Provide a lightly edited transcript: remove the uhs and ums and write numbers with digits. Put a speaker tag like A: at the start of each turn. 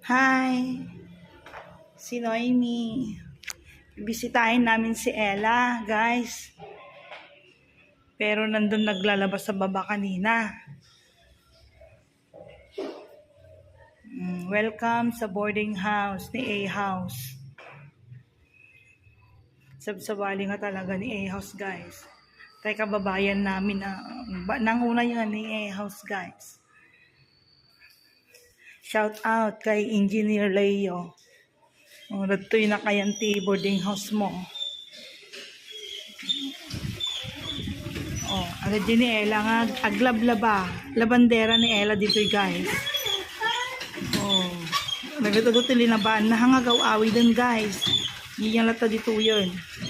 A: Hi! Si Noemi. Bisitahin namin si Ella, guys. Pero nandun naglalabas sa baba kanina. Welcome sa boarding house ni A-House. Sabsabali nga talaga ni A-House, guys. Tay kababayan namin na nanguna yan ni A-House, guys. Shout out kay Engineer Leo. Radtoy na kayanti boarding house mo. Ano din ni Ella nga aglablaba. Labandera ni Ella dito, guys. Nagatugot tilinaban. Nahangagaw awi din, guys. Yiyang lata dito yun.